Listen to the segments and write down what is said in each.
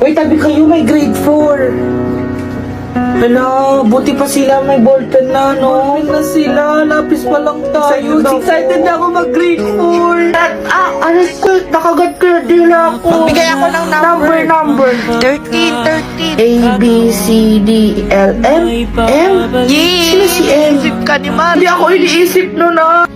Hoy, tabi kayo, may grade 4. Hala, buti pa sila may ballpen na, no? Na sila, lapis pa lang tayo. Excited na ako mag-grade 4. Aray ko, nakagat ko na din ako. Magbigay ako ng Number. 13. A, B, C, D, L, M. M? Yes! Sino si M? Isip ka ni Man. Hindi ako iniisip nun, ah.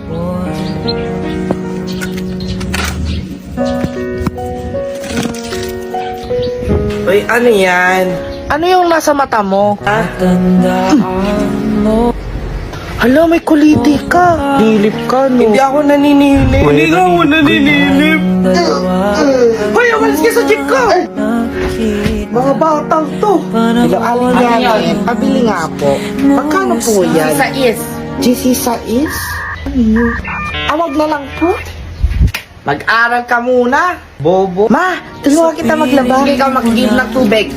Uy, ano yan? Ano yung nasa mata mo? Hala, may kuliti ka. Nilip ka, no? Hindi ako naninilip. Hindi ako naninilip. Hoy, umalis ka sa jeep ko! Mga batang to. Hello, Aling yan. Pabili nga po. Magkano po yan? Sa is. GC sa is? Awag na lang po. Mag-aral ka muna. Bobo. Ma, tulungan kita maglaba. Sige, ikaw mag-give ng tubig.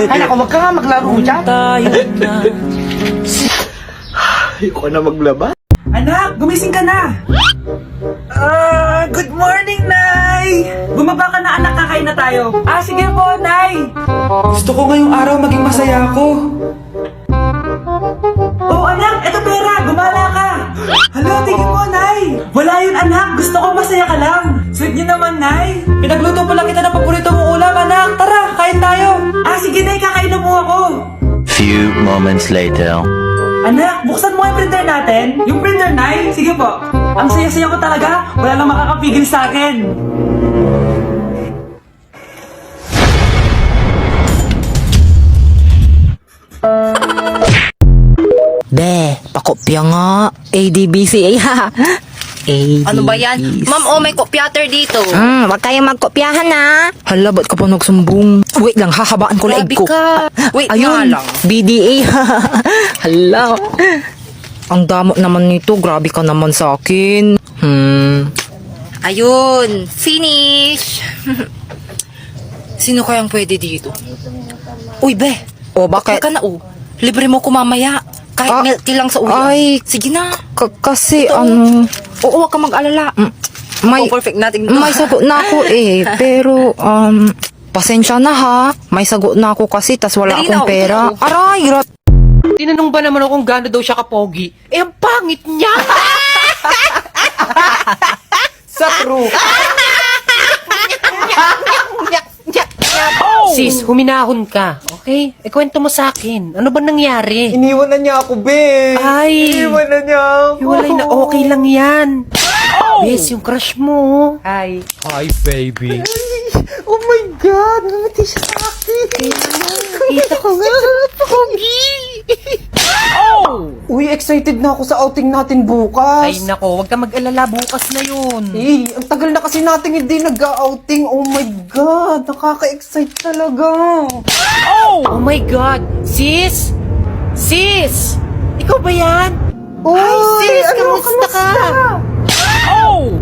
Ay, naku, wag ka nga maglaro dyan. Ayoko na maglaba. Anak, gumising ka na! Good morning, Nay! Bumaba ka na, anak, kakain na tayo. Sige po, Nay! Gusto ko ngayong araw maging masaya ako. Oh, anak, eto pera, gumala ka! Hala, tingin mo, Nay! Wala yun, anak, gusto ko masaya ka lang. Sweet niyo naman, Nay. Pinagluto pala kita ng paborito mong ulam, anak. Tara, kain tayo. Sige, Nay, kakain na po ako. Few moments later. Anak, buksan mo yung printer natin. Yung printer, Nay? Sige po. Ang saya-saya ko talaga. Wala nang makakapigil sa akin. Be, pakopya nga. ADBCA ha. ADBCA. Ano ba yan? Ma'am, may kopyater dito. Wag kayong magkopyahan ha. Hala, ba't ka pa nagsumbong? Wait lang, hahabaan ko laig Grabe ko. ka. Wait nga Ayun, lang. BDA. Hala. Ang damot naman nito. Grabe ka naman sa akin. Ayun, finish. Sino kayang pwede dito? Uy, be. O, bakit? Ka na, libre mo ko mamaya. Kahit milk tea lang sa ulo. Ay, sige na. kasi ano... Oo, wag ka mag-alala. May, perfect natin. may sagot na ako eh. Pero, pasensya na ha. May sagot na ako kasi tas wala Dali akong na, pera. ito. Aray, Tinanong ba naman ako kung gaano daw siya kapogi? Ang pangit niya! Sa true. Sis, huminahon ka, okay? Ikwento mo sa akin. Ano ba nangyari? Iniwan na niya ako, be. Ay! Iniwan na niya ako. Hiwalay na, okay lang yan. Bes, yung crush mo. Hi. Hi, baby. Oh my God, namati siya sa akin. Kita ko nga. Uy, excited na ako sa outing natin bukas. Ay nako, wag ka mag-alala, bukas na yun. Ang tagal na kasi natin hindi nag-outing. Oh my God, nakaka-excite talaga. Oh my God! Sis! Sis! Ikaw ba yan? Uy, Ay, sis, ano, kamusta ka? Oh!